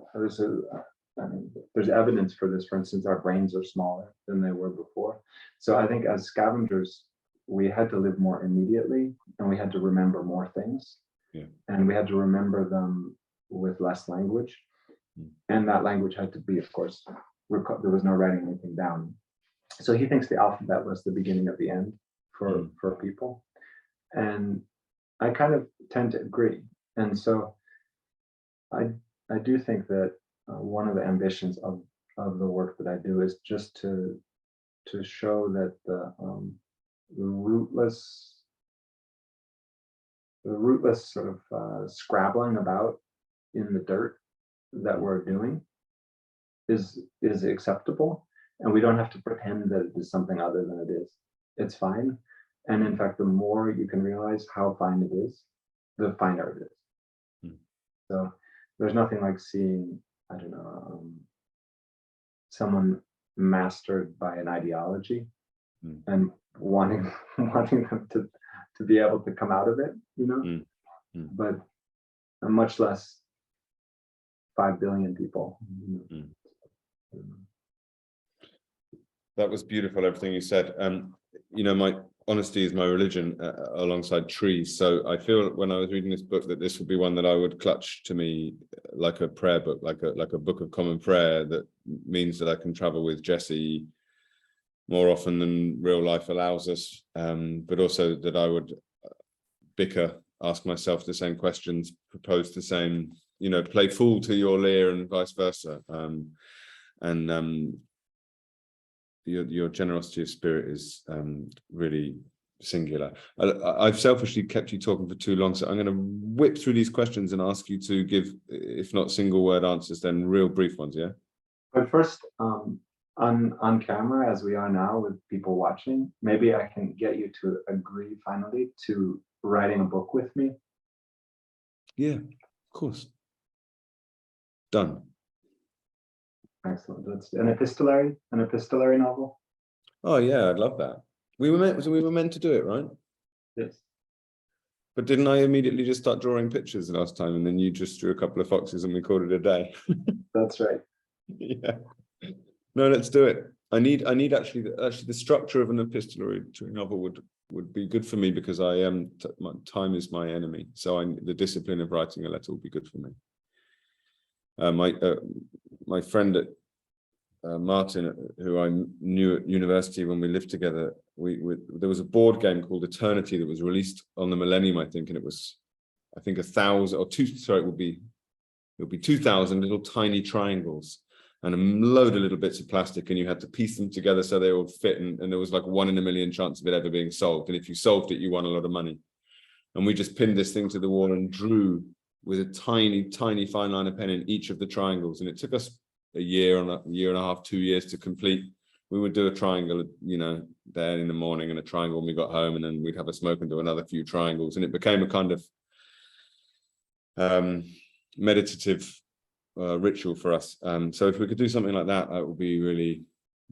there's evidence for this. For instance, our brains are smaller than they were before. So I think as scavengers, we had to live more immediately, and we had to remember more things. Yeah. And we had to remember them with less language. And that language had to be, of course, there was no writing anything down. So he thinks the alphabet was the beginning of the end for people. And I kind of tend to agree. And so I do think that one of the ambitions of the work that I do is just to show that the rootless sort of scrabbling about in the dirt that we're doing is acceptable, and we don't have to pretend that it is something other than it is. It's fine. And in fact, the more you can realize how fine it is, the finer it is. So there's nothing like seeing, I don't know, someone mastered by an ideology and wanting them to be able to come out of it, but much less 5 billion people. That was beautiful, everything you said. honesty is my religion alongside trees. So I feel when I was reading this book that this would be one that I would clutch to me like a prayer book, like a book of common prayer that means that I can travel with Jessie more often than real life allows us, but also that I would bicker, ask myself the same questions, propose the same, play fool to your Lear and vice versa. Your generosity of spirit is really singular. I've selfishly kept you talking for too long, so I'm going to whip through these questions and ask you to give, if not single word answers, then real brief ones, yeah? But first, on camera, as we are now with people watching, maybe I can get you to agree finally to writing a book with me. Yeah, of course. Done. Excellent. That's an epistolary novel. Oh yeah, I'd love that. We were meant to do it, right? Yes. But didn't I immediately just start drawing pictures last time, and then you just drew a couple of foxes and we called it a day? That's right. Yeah. No, let's do it. I need actually the structure of an epistolary novel would be good for me, because I am my time is my enemy. So the discipline of writing a letter will be good for me. My friend at Martin, who I knew at university when we lived together, there was a board game called Eternity that was released on the Millennium, I think, and it was, I think, 1,000 or two. Sorry, it would be 2,000 little tiny triangles and a load of little bits of plastic, and you had to piece them together so they all fit, and there was like 1 in a million chance of it ever being solved, and if you solved it, you won a lot of money. And we just pinned this thing to the wall and drew with a tiny fine liner pen in each of the triangles, and it took us a year and a half, 2 years to complete. We would do a triangle, there in the morning, and a triangle when we got home, and then we'd have a smoke and do another few triangles, and it became a kind of meditative ritual for us. So if we could do something like that, that would be really,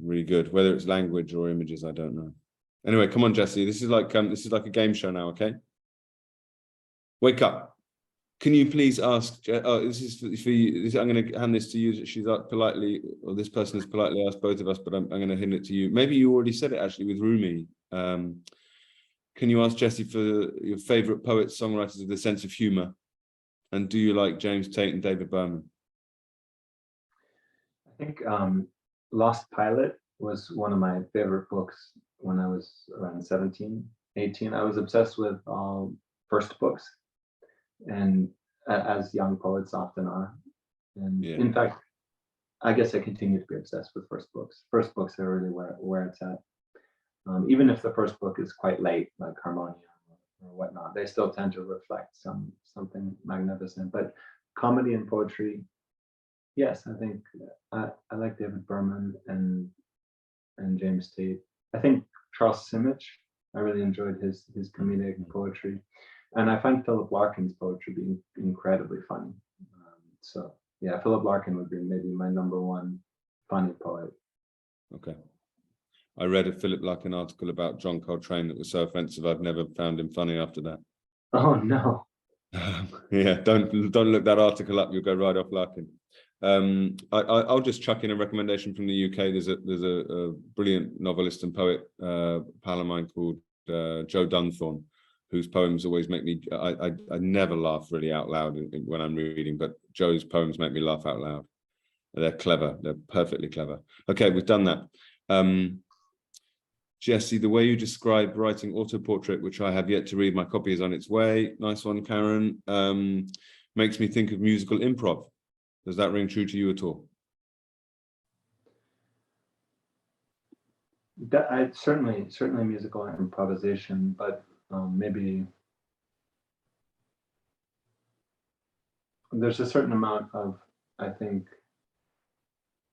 really good. Whether it's language or images, I don't know. Anyway, come on, Jessie. This is like a game show now, okay? Wake up. Can you please ask? This is for you. I'm going to hand this to you. She's politely, or this person has politely asked both of us, but I'm going to hand it to you. Maybe you already said it actually with Rumi. Can you ask Jessie for your favorite poets, songwriters with a sense of humor? And do you like James Tate and David Berman? I think Lost Pilot was one of my favorite books when I was around 17, 18. I was obsessed with first books, and as young poets often are. And in fact, I guess I continue to be obsessed with first books. First books are really where it's at. Even if the first book is quite late, like Harmonium or whatnot, they still tend to reflect something magnificent. But comedy and poetry, yes, I think I like David Berman and James Tate. I think Charles Simic, I really enjoyed his comedic poetry. And I find Philip Larkin's poetry being incredibly funny. So yeah, Philip Larkin would be maybe my #1 funny poet. Okay. I read a Philip Larkin article about John Coltrane that was so offensive I've never found him funny after that. Oh no. Yeah, don't look that article up, you'll go right off Larkin. I'll just chuck in a recommendation from the UK. There's a brilliant novelist and poet, pal of mine called Joe Dunthorne, whose poems always make me, I never laugh really out loud when I'm reading, but Joe's poems make me laugh out loud. They're clever, they're perfectly clever. Okay, we've done that. Jessie, the way you describe writing Autoportrait, which I have yet to read, my copy is on its way. Nice one, Karen. Makes me think of musical improv. Does that ring true to you at all? I certainly musical improvisation, but maybe there's a certain amount of, I think,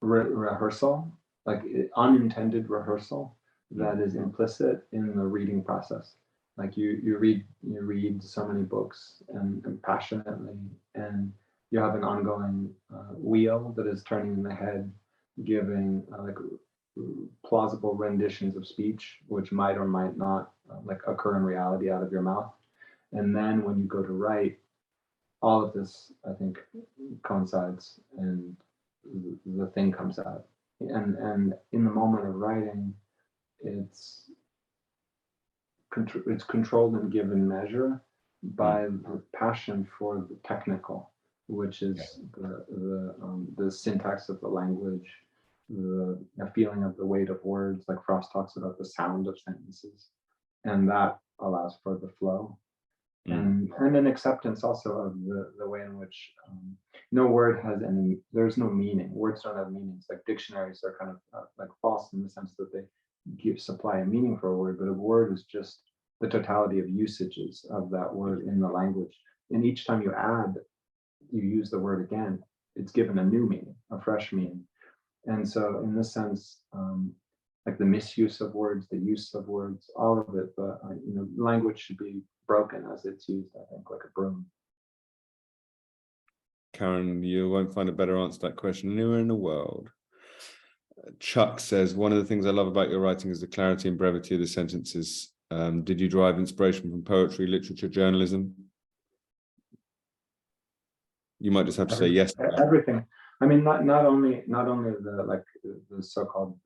rehearsal, like unintended rehearsal, that is implicit in the reading process. Like you read so many books and passionately, and you have an ongoing wheel that is turning in the head, giving like plausible renditions of speech, which might or might not like occur in reality out of your mouth. And then when you go to write, all of this, I think, coincides, and the thing comes out. And in the moment of writing, it's controlled and given measure by the passion for the technical, which is the syntax of the language, the feeling of the weight of words, like Frost talks about the sound of sentences, and that allows for the flow. And an acceptance also of the way in which no word has any, there's no meaning. Words don't have meanings. Like dictionaries are kind of like false in the sense that they supply a meaning for a word, but a word is just the totality of usages of that word in the language. And each time you use the word again, it's given a new meaning, a fresh meaning. And so in this sense, like the misuse of words, the use of words, all of it, language should be broken as it's used, I think, like a broom. Karen, you won't find a better answer to that question anywhere in the world. Chuck says, one of the things I love about your writing is the clarity and brevity of the sentences. Did you derive inspiration from poetry, literature, journalism? You might just have to say yes. Everything. I mean, not only the so-called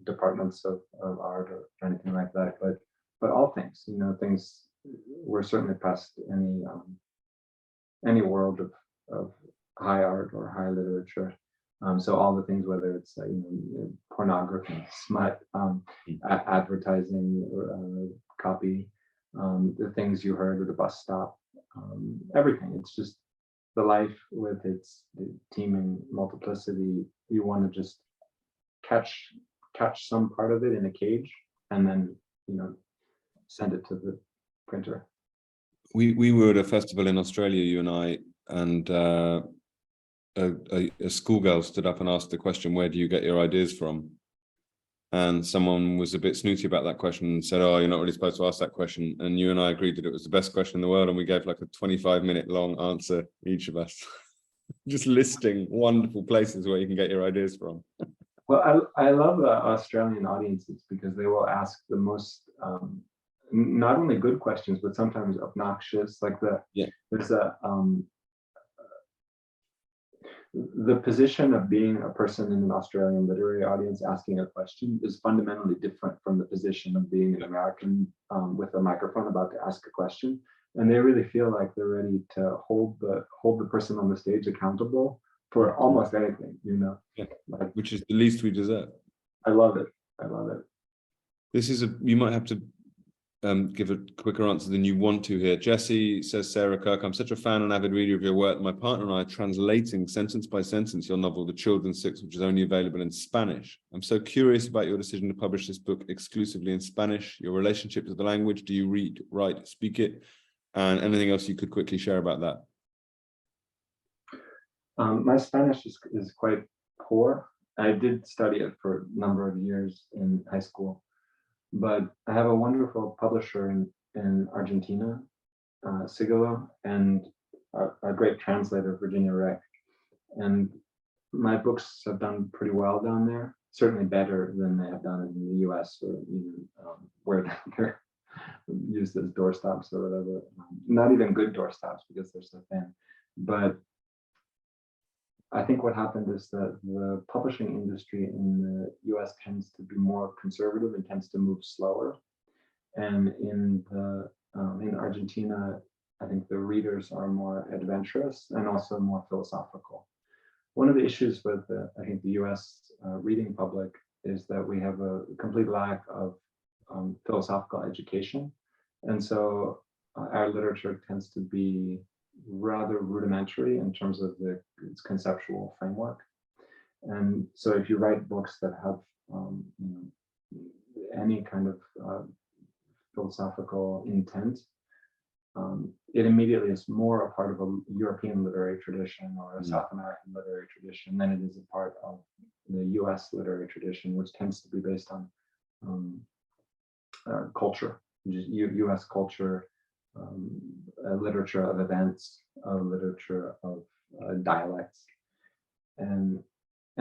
departments of art or anything like that, but all things. Things we're certainly past any world of high art or high literature. So all the things, whether it's pornography, smut, advertising, copy, the things you heard at a bus stop, everything. It's just the life with its teeming multiplicity. You want to just catch some part of it in a cage and then send it to the printer. We were at a festival in Australia, you and I, and a schoolgirl stood up and asked the question, where do you get your ideas from? And someone was a bit snooty about that question and said, oh, you're not really supposed to ask that question. And you and I agreed that it was the best question in the world, and we gave like a 25-minute long answer, each of us, just listing wonderful places where you can get your ideas from. Well, I love the Australian audiences because they will ask the most not only good questions, but sometimes obnoxious. Like there's the position of being a person in an Australian literary audience asking a question is fundamentally different from the position of being an American with a microphone about to ask a question. And they really feel like they're ready to hold the person on the stage accountable for almost anything, like, which is the least we deserve. I love it. This is you might have to give a quicker answer than you want to here. Jesse says, Sarah Kirk, I'm such a fan and avid reader of your work. My partner and I are translating sentence by sentence your novel, The Children's Six, which is only available in Spanish. I'm so curious about your decision to publish this book exclusively in Spanish, your relationship to the language. Do you read, write, speak it? And anything else you could quickly share about that? My Spanish is quite poor. I did study it for a number of years in high school, but I have a wonderful publisher in Argentina, Sigilo, and a great translator, Virginia Reck. And my books have done pretty well down there, certainly better than they have done in the US or even where they're used as doorstops or whatever. Not even good doorstops because they're so thin. But I think what happened is that the publishing industry in the US tends to be more conservative and tends to move slower. And in Argentina, I think the readers are more adventurous and also more philosophical. One of the issues with I think the US reading public is that we have a complete lack of philosophical education. And so our literature tends to be rather rudimentary in terms of its conceptual framework. And so if you write books that have any kind of philosophical intent, it immediately is more a part of a European literary tradition or a South American literary tradition than it is a part of the US literary tradition, which tends to be based on culture, just US culture, a literature of events, a literature of dialects. And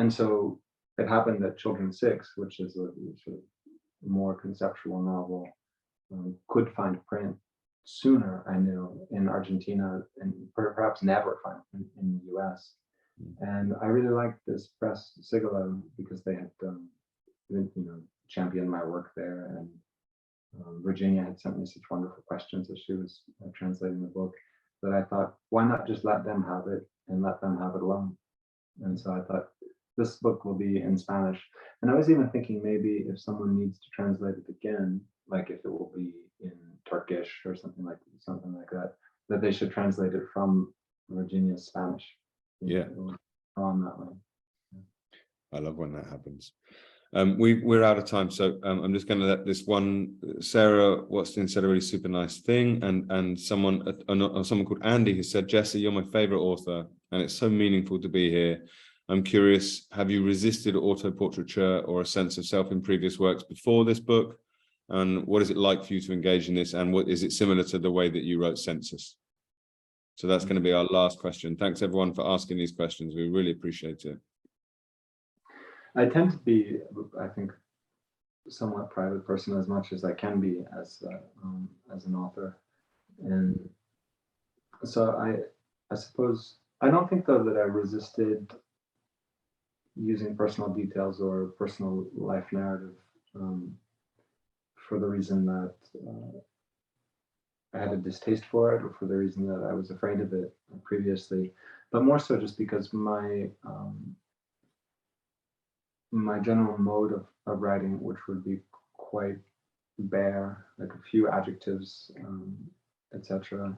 so it happened that Children's Six, which is a sort of more conceptual novel, could find print sooner, I knew, in Argentina, and perhaps never find print in the US. And I really liked this press, Sigilo, because they had championed my work there, and Virginia had sent me such wonderful questions as she was translating the book, that I thought, why not just let them have it and let them have it alone? And so I thought, this book will be in Spanish. And I was even thinking maybe if someone needs to translate it again, like if it will be in Turkish or something like that, that they should translate it from Virginia's Spanish. Yeah. On that way. I love when that happens. We're out of time, so I'm just going to let this one. Sarah Watson said a really super nice thing, and someone called Andy has said, Jesse, you're my favorite author, and it's so meaningful to be here. I'm curious, have you resisted autoportraiture or a sense of self in previous works before this book? And what is it like for you to engage in this? And what is it similar to the way that you wrote Census? So that's going to be our last question. Thanks everyone for asking these questions. We really appreciate it. I tend to be, I think, somewhat private person as much as I can be as an author, and so I suppose I don't think though that I resisted using personal details or personal life narrative for the reason that I had a distaste for it, or for the reason that I was afraid of it previously, but more so just because my general mode of writing, which would be quite bare, like a few adjectives, etc.,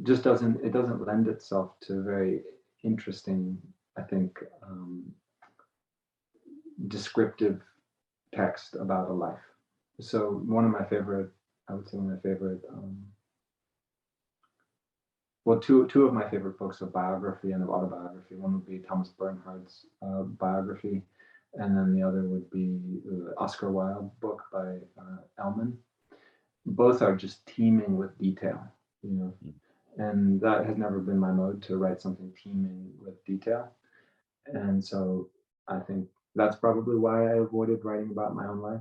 just doesn't lend itself to very interesting, I think, descriptive text about a life. So one of my favorite, I would say one of my favorite, well, two of my favorite books of biography and of autobiography. One would be Thomas Bernhard's biography, and then the other would be the Oscar Wilde book by Ellman. Both are just teeming with detail, and that has never been my mode, to write something teeming with detail. And so I think that's probably why I avoided writing about my own life,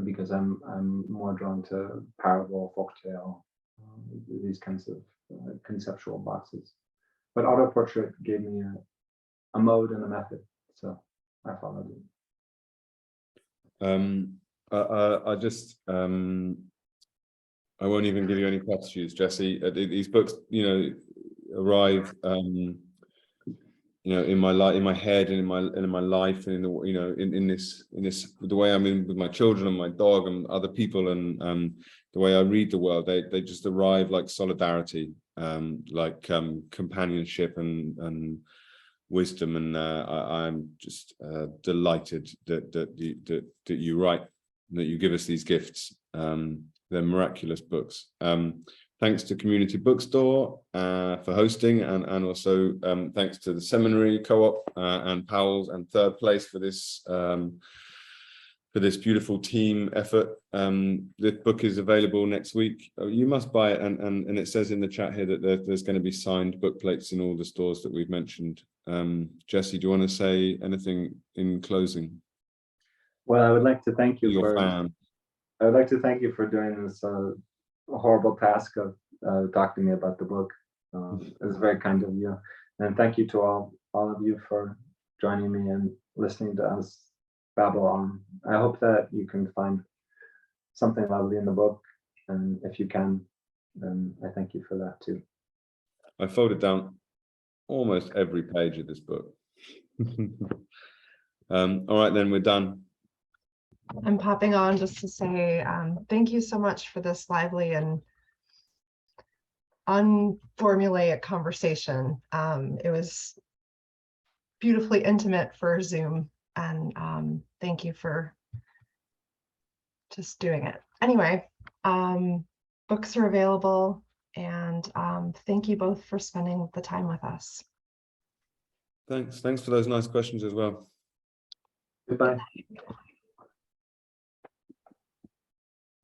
because I'm more drawn to parable, folktale, these kinds of conceptual boxes. But Autoportrait gave me a mode and a method, so I followed it. I won't even give you any platitudes, Jesse. These books, arrive, in my head and in my life, and in this the way I'm in with my children and my dog and other people, and the way I read the world, they just arrive like solidarity, like companionship and wisdom, and I'm just delighted that you write, that you give us these gifts. They're miraculous books. Thanks to Community Bookstore for hosting, and also thanks to the Seminary Co-op and Powell's and Third Place for this beautiful team effort. The book is available next week. You must buy it, and it says in the chat here that there's going to be signed book plates in all the stores that we've mentioned. Jesse, do you want to say anything in closing? Well, I would like to thank you Your fan. I would like to thank you for doing this horrible task of talking to me about the book. It was very kind of you, and thank you to all of you for joining me and listening to us babble on. I hope that you can find something lovely in the book, and if you can, then I thank you for that too. I folded down almost every page of this book. All right, then we're done. I'm popping on just to say thank you so much for this lively and unformulaic conversation. It was beautifully intimate for Zoom, and thank you for just doing it. Anyway, books are available, and thank you both for spending the time with us. Thanks for those nice questions as well. Goodbye.